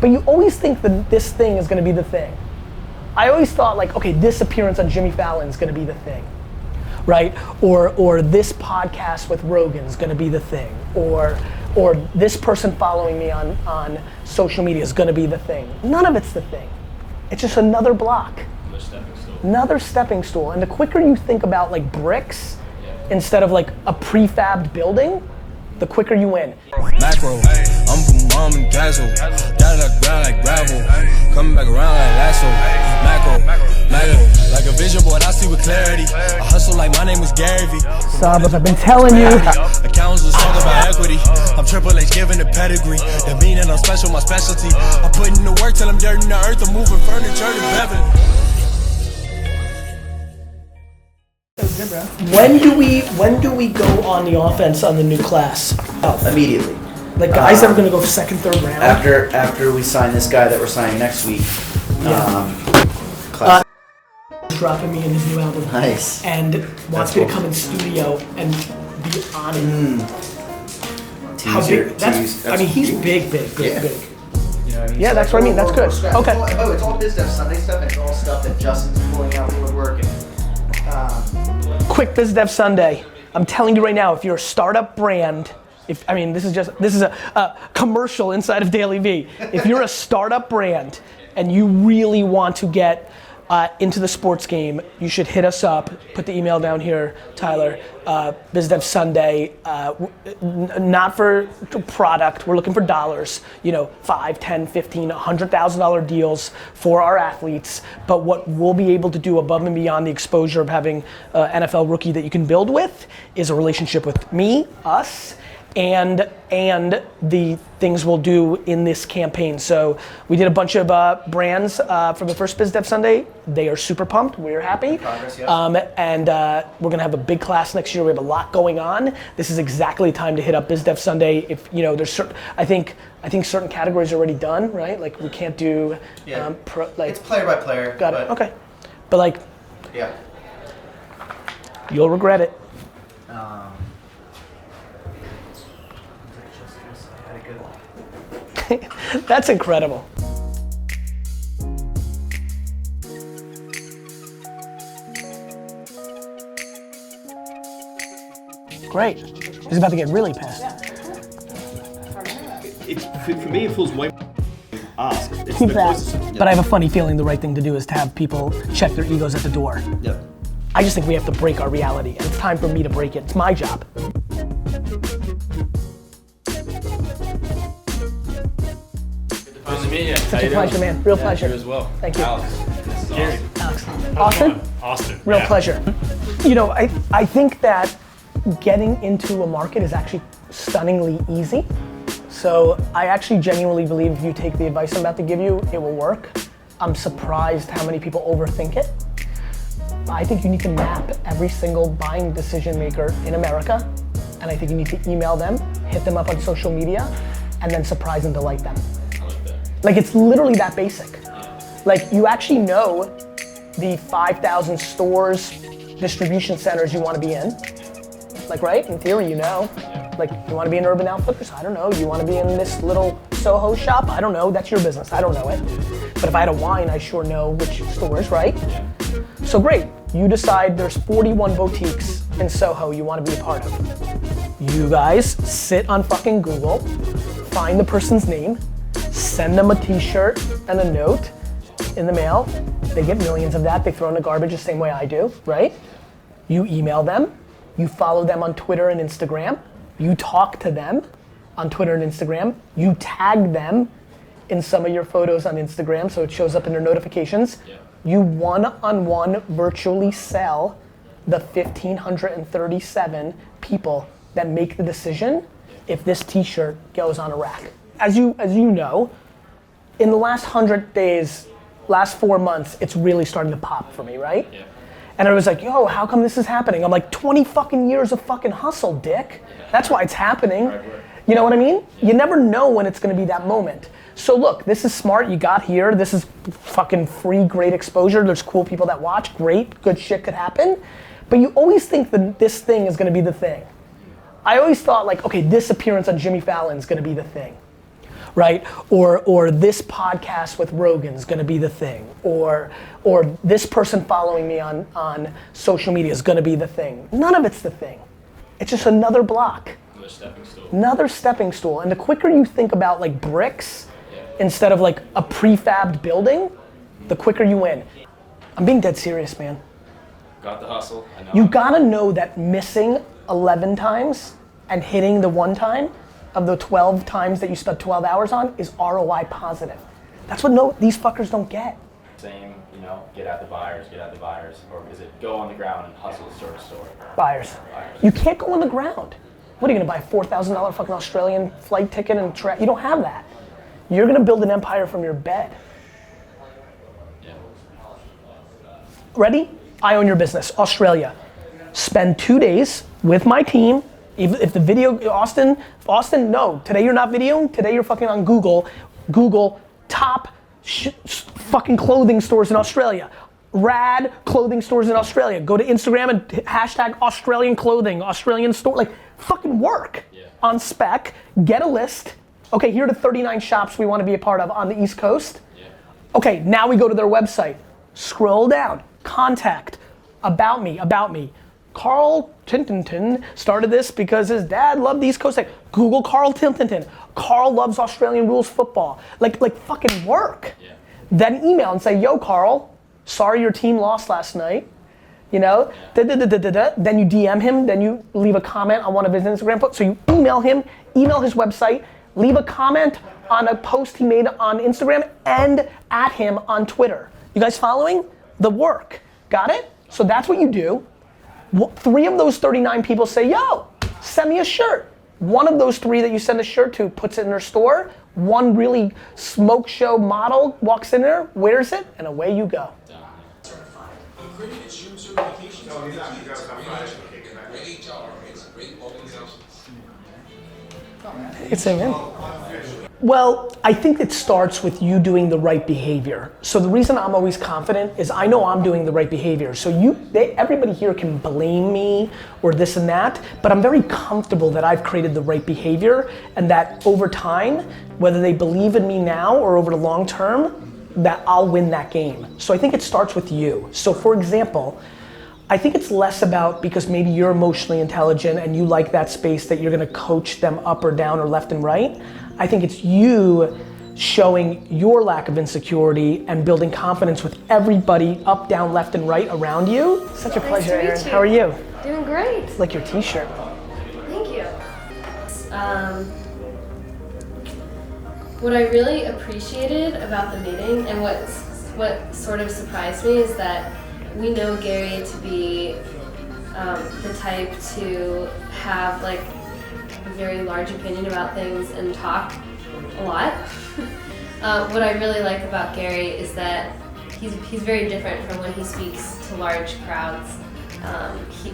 But you always think that this thing is gonna be the thing. I always thought like, okay, this appearance on Jimmy Fallon is gonna be the thing, right? Or this podcast with Rogan is gonna be the thing. Or this person following me on social media is gonna be the thing. None of it's the thing. It's just another block. Another stepping stool. And the quicker you think about like bricks instead of like a prefabbed building, the quicker you win. Macro, I'm from mom and dazzle. Down the ground like gravel. Coming back around like lasso. Macro, like a vision board, I see with clarity. I hustle like my name is Gary V. Sabas, I've been telling you. Accounts was talking about equity. I'm Triple H giving the pedigree. The meaning I'm special, my specialty. I put in the work till I'm dirt in the earth. I'm moving furniture to Beverly. When do we go on the offense on the new class? Immediately. Like guys that are gonna go second, third round? After we sign this guy that we're signing next week. Class. Dropping me in his new album. Nice. And wants me to come in studio and be on it. How big? I mean, he's big. You know what I mean? Yeah, that's what I mean. That's good. Okay. It's all biz dev Sunday stuff, and it's all stuff that Justin's pulling out the woodwork. Quick Biz Dev Sunday. I'm telling you right now, if you're a startup brand, this is a commercial inside of DailyVee. If you're a startup brand and you really want to get into the sports game, you should hit us up. Put the email down here, Tyler. Biz Dev Sunday, not for product. We're looking for dollars. You know, $5, $10, $15, $100,000 deals for our athletes. But what we'll be able to do above and beyond the exposure of having an NFL rookie that you can build with is a relationship with me, us, and the things we'll do in this campaign. So we did a bunch of brands from the first Biz Dev Sunday. They are super pumped. We're happy. Progress, yeah. And we're gonna have a big class next year. We have a lot going on. This is exactly the time to hit up Biz Dev Sunday. If you know, there's certain, I think certain categories are already done, right? Like we can't do. It's player by player. Got it. Okay. But like. Yeah. You'll regret it. That's incredible. Great. He's about to get really pissed. For me, it feels way ask. Keep that. But I have a funny feeling the right thing to do is to have people check their egos at the door. Yep. I just think we have to break our reality, and it's time for me to break it. It's my job. Such a pleasure, man. Real pleasure. You as well. Thank you. Alex. Cheers. Alex. Austin? Austin. Real pleasure. You know, I think that getting into a market is actually stunningly easy. So I actually genuinely believe if you take the advice I'm about to give you, it will work. I'm surprised how many people overthink it. I think you need to map every single buying decision maker in America, and I think you need to email them, hit them up on social media, and then surprise and delight them. Like it's literally that basic. Like you actually know the 5,000 stores, distribution centers you want to be in. Like right, in theory you know. Like you want to be in Urban Outfitters? I don't know. You want to be in this little Soho shop? I don't know. That's your business. I don't know it. But if I had a wine, I sure know which stores, right? So great. You decide there's 41 boutiques in Soho you want to be a part of. You guys sit on fucking Google, find the person's name, send them a t-shirt and a note in the mail. They get millions of that. They throw in the garbage the same way I do, right? You email them. You follow them on Twitter and Instagram. You talk to them on Twitter and Instagram. You tag them in some of your photos on Instagram so it shows up in their notifications. Yeah. You one-on-one virtually sell the 1,537 people that make the decision if this t-shirt goes on a rack. As you know, in the last 100 days, last 4 months, it's really starting to pop for me, right? Yeah. And I was like, yo, how come this is happening? I'm like, 20 fucking years of fucking hustle, dick. That's why it's happening. You know what I mean? You never know when it's gonna be that moment. So look, this is smart, you got here, this is fucking free, great exposure, there's cool people that watch, great, good shit could happen. But you always think that this thing is gonna be the thing. I always thought like, okay, this appearance on Jimmy Fallon is gonna be the thing. right? Or this podcast with Rogan's gonna be the thing, or this person following me on social media is gonna be the thing. None of it's the thing. It's just another block. Another stepping stool. Another stepping stool. And the quicker you think about like bricks instead of like a prefabbed building, the quicker you win. I'm being dead serious, man. Got the hustle. I know. You gotta know that missing 11 times and hitting the one time of the 12 times that you spent 12 hours on is ROI positive. That's what these fuckers don't get. Saying, get out the buyers, or is it go on the ground and hustle store to store? Buyers. You can't go on the ground. What are you gonna buy, a $4,000 fucking Australian flight ticket and you don't have that. You're gonna build an empire from your bed. Yeah. Ready? I own your business, Australia. Spend 2 days with my team. If the video, Austin, no. Today you're not videoing, today you're fucking on Google. Google top fucking clothing stores in Australia. Rad clothing stores in Australia. Go to Instagram and hashtag Australian clothing, Australian store, like fucking work on spec, get a list. Okay, here are the 39 shops we want to be a part of on the East Coast. Okay, now we go to their website. Scroll down, contact, about me. Carl Tintinton started this because his dad loved the East Coast. Google Carl Tintinton. Carl loves Australian rules football. Like fucking work. Then email and say, yo Carl, sorry your team lost last night. Then you DM him, then you leave a comment on one of his Instagram posts. So you email him, email his website, leave a comment on a post he made on Instagram, and at him on Twitter. You guys following? The work. Got it? So that's what you do. 3 of those 39 people say, yo, send me a shirt. One of those 3 that you send a shirt to puts it in their store. One really smoke show model walks in there, wears it, and away you go. It's in, man. Well, I think it starts with you doing the right behavior. So the reason I'm always confident is I know I'm doing the right behavior. So everybody here can blame me or this and that, but I'm very comfortable that I've created the right behavior and that over time, whether they believe in me now or over the long term, that I'll win that game. So I think it starts with you. So for example, I think it's less about because maybe you're emotionally intelligent and you like that space that you're gonna coach them up or down or left and right. I think it's you showing your lack of insecurity and building confidence with everybody up, down, left, and right around you. Such a pleasure, Erin. How are you? Doing great. It's like your t-shirt. Thank you. What I really appreciated about the meeting and what sort of surprised me is that we know Gary to be the type to have like a very large opinion about things and talk a lot. What I really like about Gary is that he's very different from when he speaks to large crowds.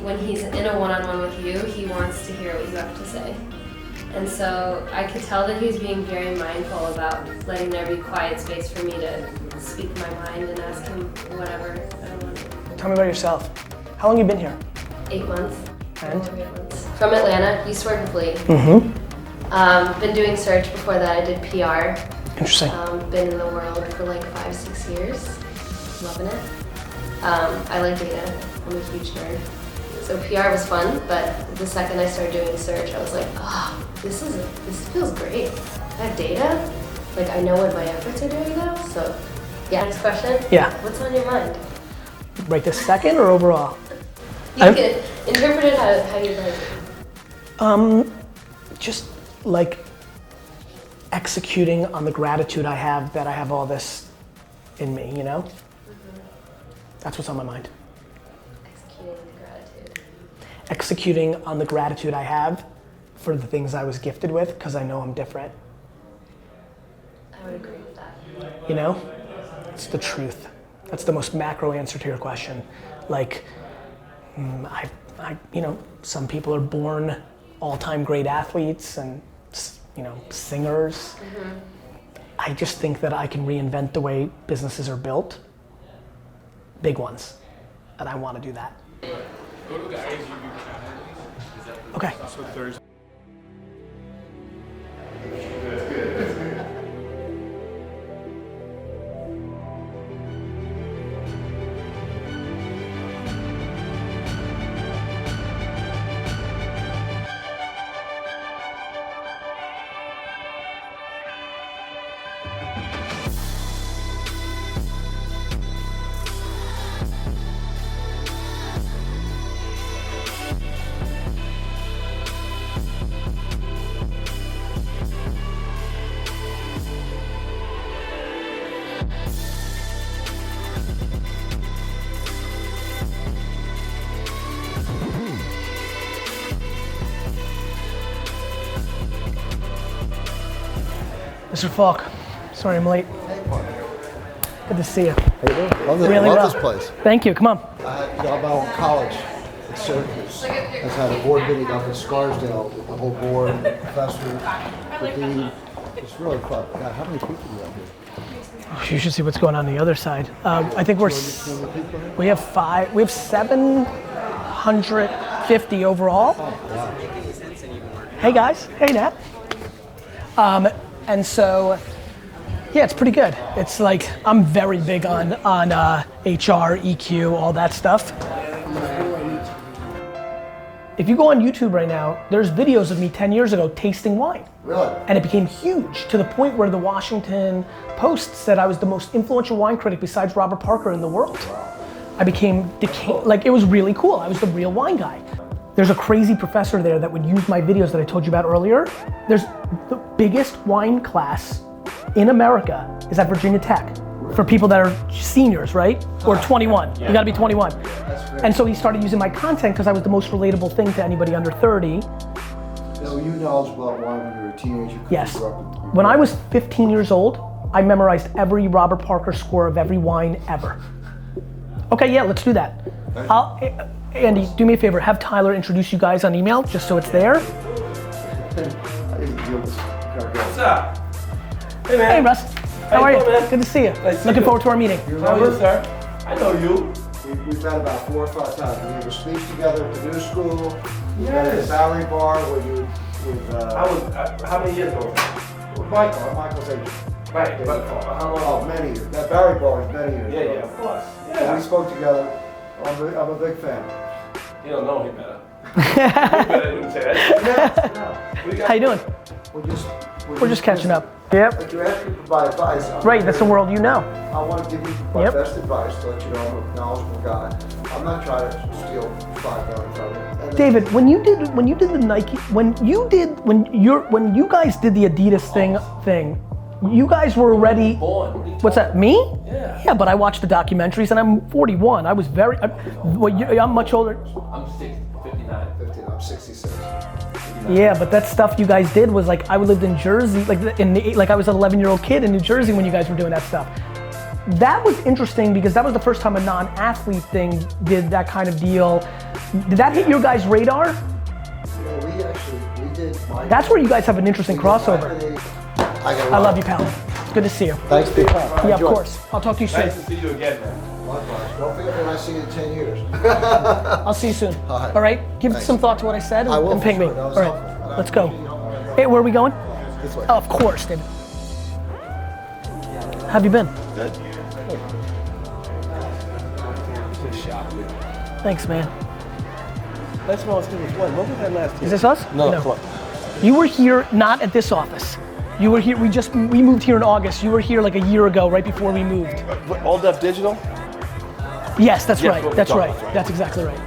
When he's in a one-on-one with you, he wants to hear what you have to say. And so I could tell that he's being very mindful about letting there be quiet space for me to speak my mind and ask him whatever I want. Tell me about yourself. How long you been here? 8 months. And? 8 months. From Atlanta, used to work with Lee. Mm-hmm. Been doing search before that. I did PR. Interesting. Been in the world for like 5-6 years. Loving it. I like data. I'm a huge nerd. So PR was fun, but the second I started doing search, I was like, oh, this feels great. I have data. Like I know what my efforts are doing now. So yeah. Next question. Yeah. What's on your mind? Right this second or overall? You can interpret it how you like. Just like executing on the gratitude I have that I have all this in me, you know? That's what's on my mind. Executing the gratitude. Executing on the gratitude I have for the things I was gifted with, because I know I'm different. I would agree with that. You know? It's the truth. That's the most macro answer to your question. Like, some people are born all-time great athletes and, singers. Mm-hmm. I just think that I can reinvent the way businesses are built. Big ones. And I want to do that. Go to the IG Okay. So Thursday. Mr. Falk, sorry I'm late. Good to see you. How you doing? Love Really well. this place. Thank you, come on. Alba College in Syracuse has had a board meeting up in Scarsdale with the whole board, professors, the dean. It's really fun. God, how many people do you have here? You should see what's going on the other side. I think we have 750 overall. Hey guys, hey Nat. And so, yeah, it's pretty good. It's like, I'm very big on HR, EQ, all that stuff. If you go on YouTube right now, there's videos of me 10 years ago tasting wine. Really? And it became huge to the point where the Washington Post said I was the most influential wine critic besides Robert Parker in the world. I became, like, it was really cool. I was the real wine guy. There's a crazy professor there that would use my videos that I told you about earlier. There's the biggest wine class in America is at Virginia Tech for people that are seniors, right? Or 21, you gotta be 21. And so he started using my content because I was the most relatable thing to anybody under 30. So you knowledgeable about wine when you were a teenager? Yes. When I was 15 years old, I memorized every Robert Parker score of every wine ever. Okay, yeah, let's do that. Andy, do me a favor, have Tyler introduce you guys on email, just so it's there. What's up? Hey man. Hey Russ, how are you? Man? Good to see you. Nice to Looking see forward to our meeting. How are you, sir? I know you. We've met about 4 or 5 times. We gave a speech together at the New School. We met at the Yes. Bowery Bar where you with I was, how many years ago? Michael's age. Right, but how long? Oh, many years. That Bowery Bar was many years Yeah, ago. yeah, of course. And Yeah. we spoke together. I'm a big fan. You don't know him better. You better didn't say that. How you doing? We're just catching up. Yep. But you asked me to provide advice. Right, that's the world you know. I want to give you my Yep. best advice to let you know I'm a knowledgeable guy. I'm not trying to steal $5 million from you. And David, when you did the Nike, when you guys did the Adidas thing, you guys were already. Born. What are you What's that? Me? Yeah. Yeah, but I watched the documentaries and I'm 41. I was very. I'm much older. I'm 59. 15, I'm 66. Yeah, but that stuff you guys did was like I lived in Jersey, like I was an 11-year-old kid in New Jersey when you guys were doing that stuff. That was interesting because that was the first time a non-athlete thing did that kind of deal. Did that hit your guys' radar? We did. That's where you guys have an interesting crossover. I love you, pal. It's good to see you. Thanks for your time. Yeah, of Enjoy. course. I'll talk to you soon. Nice to see you again, man. Likewise. Don't forget when I see you in 10 years. I'll see you soon. All right. All right? Give Thanks. some thought to what I said I will, and ping for me. sure. That All was right, helpful. let's go. Hey, where are we going? This way. Oh, of course, David. How have you been? Good. Thanks, man. Last one was when? What was that last year? Is this us? No, come on. You were here not at this office. You were here, we moved here in August. You were here like a year ago, right before we moved. What, All Def Digital? Yes, that's Yeah, right. what we That's talked right. about, right. That's exactly right.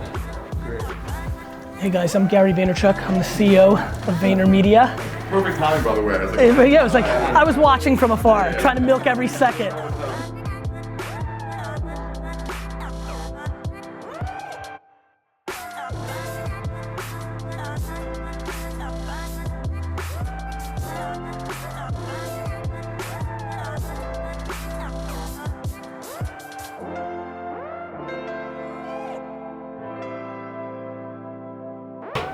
Hey guys, I'm Gary Vaynerchuk. I'm the CEO of VaynerMedia. Perfect timing, by the way. I was like, Yeah, it was like, I was watching from afar, trying to milk every second.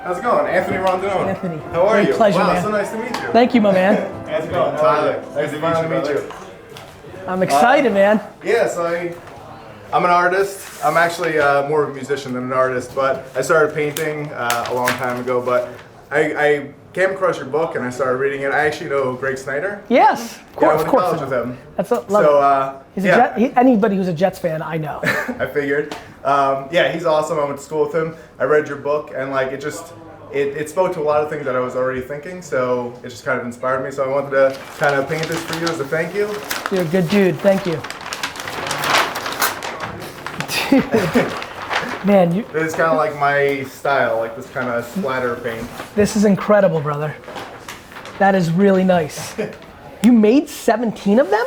how's it going? Anthony Rondinone. Anthony. How are Great you? pleasure, wow, man. so nice to meet you. Thank you, my man. How's it going? Tyler. Nice to finally meet you. I'm excited, man. Yes, I'm an artist. I'm actually more of a musician than an artist, but I started painting a long time ago, but I came across your book and I started reading it. I actually know Greg Snyder. Yes, of course, I went of to course. college with him. That's love So, He's yeah. anybody who's a Jets fan, I know. I figured. Yeah, he's awesome. I went to school with him. I read your book, and like it spoke to a lot of things that I was already thinking. So it just kind of inspired me. So I wanted to kind of paint this for you as a thank you. You're a good dude. Thank you. Dude. Man, It's kind of like my style, like this kind of splatter paint. this is incredible, brother. That is really nice. You made 17 of them?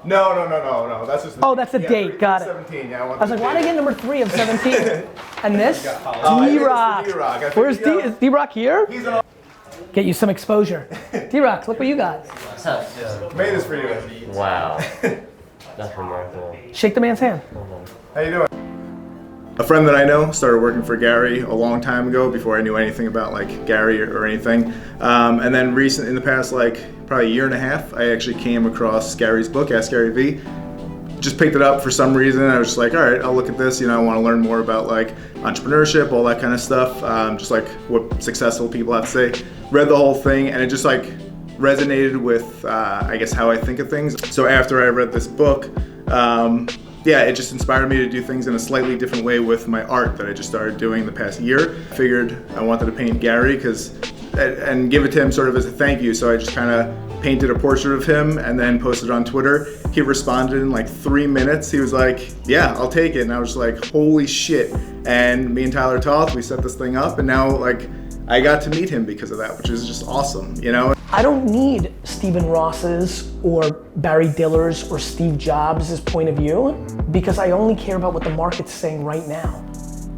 No. That's just. Oh, that's the date. Got it. 17. Yeah. I was like, why did I get number 3 of 17? And this? I think it's D-Rock. the D-Rock. I Where's think, is D-Rock here? He's an. Get you some exposure. D-Rock, look what you got. Made this for you. Wow. That's remarkable. Shake the man's hand. How you doing? A friend that I know started working for Gary a long time ago before I knew anything about like Gary or anything. And then in the past like probably a year and a half, I actually came across Gary's book, Ask Gary V. Just picked it up for some reason. I was just like, all right, I'll look at this. You know, I want to learn more about like entrepreneurship, all that kind of stuff. Just like what successful people have to say. Read the whole thing and it just like resonated with, I guess, how I think of things. So after I read this book, yeah, it just inspired me to do things in a slightly different way with my art that I just started doing the past year. I figured I wanted to paint Gary and give it to him sort of as a thank you. So I just kind of painted a portrait of him and then posted it on Twitter. He responded in like 3 minutes. He was like, yeah, I'll take it. And I was just like, holy shit. And me and Tyler talked, we set this thing up, and now like I got to meet him because of that, which is just awesome, you know? I don't need Stephen Ross's or Barry Diller's or Steve Jobs' point of view because I only care about what the market's saying right now.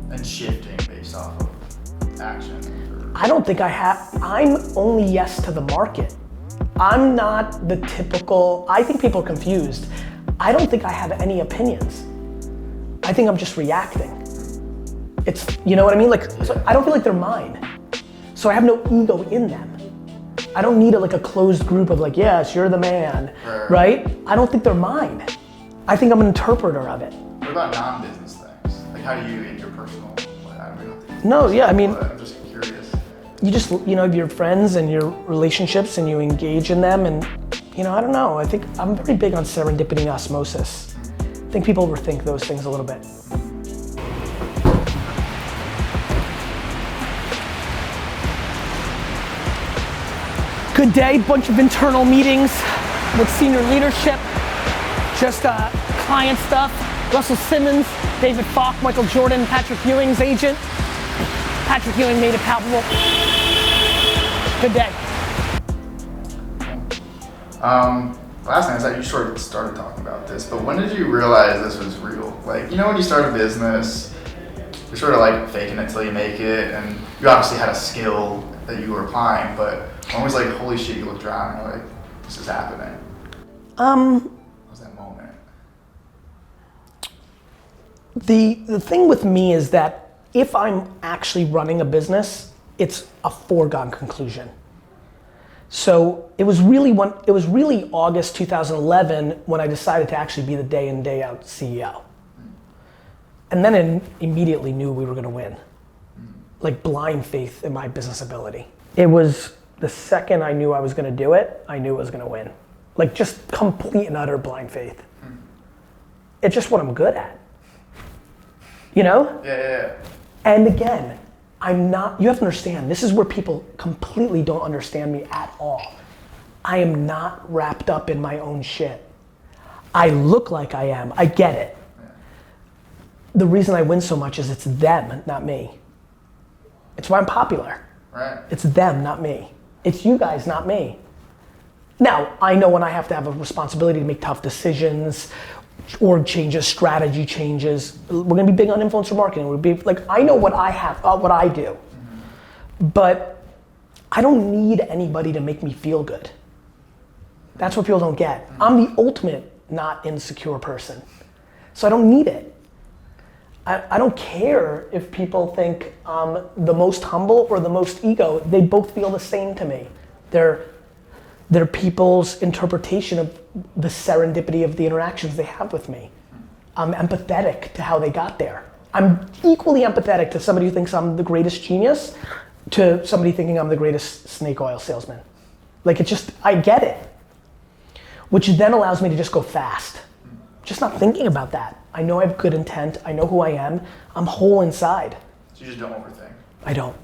And shifting based off of action. I don't think I have, I'm only yes to the market. I'm not the typical, I think people are confused. I don't think I have any opinions. I think I'm just reacting. It's, you know what I mean? Like, so I don't feel like they're mine. So I have no ego in them. I don't need like a closed group of like, yes, you're the man, right? I don't think they're mine. I think I'm an interpreter of it. What about non-business things? Like how do you in your personal life? I don't know. No, yeah, I mean, I'm just curious. You just, you know, your friends and your relationships and you engage in them and, you know, I don't know. I think I'm very big on serendipity and osmosis. I think people overthink those things a little bit. Good day, bunch of internal meetings with senior leadership, just client stuff. Russell Simmons, David Falk, Michael Jordan, Patrick Ewing's agent. Patrick Ewing made it palpable. Good day. Last night you sort of started talking about this, but when did you realize this was real? Like, you know, when you start a business, you're sort of like faking it till you make it, and you obviously had a skill that you were applying, but when was like, holy shit, you looked around and you're like, this is happening? What was that moment? The thing with me is that if I'm actually running a business, it's a foregone conclusion. So it was really August 2011 when I decided to actually be the day in, day out CEO. And then I immediately knew we were gonna win. Like blind faith in my business ability. It was the second I knew I was gonna do it, I knew it was gonna win. Like just complete and utter blind faith. It's just what I'm good at. You know? Yeah. And again, you have to understand, this is where people completely don't understand me at all. I am not wrapped up in my own shit. I look like I am, I get it. The reason I win so much is it's them, not me. It's why I'm popular. Right. It's them, not me. It's you guys, not me. Now, I know when I have to have a responsibility to make tough decisions, org changes, strategy changes. We're gonna be big on influencer marketing. We'll be like, I know what I have, what I do. But I don't need anybody to make me feel good. That's what people don't get. I'm the ultimate not insecure person. So I don't need it. I don't care if people think I'm the most humble or the most ego. They both feel the same to me. They're people's interpretation of the serendipity of the interactions they have with me. I'm empathetic to how they got there. I'm equally empathetic to somebody who thinks I'm the greatest genius to somebody thinking I'm the greatest snake oil salesman. Like it's just, I get it. Which then allows me to just go fast. Just not thinking about that. I know I have good intent, I know who I am, I'm whole inside. So you just don't overthink? I don't.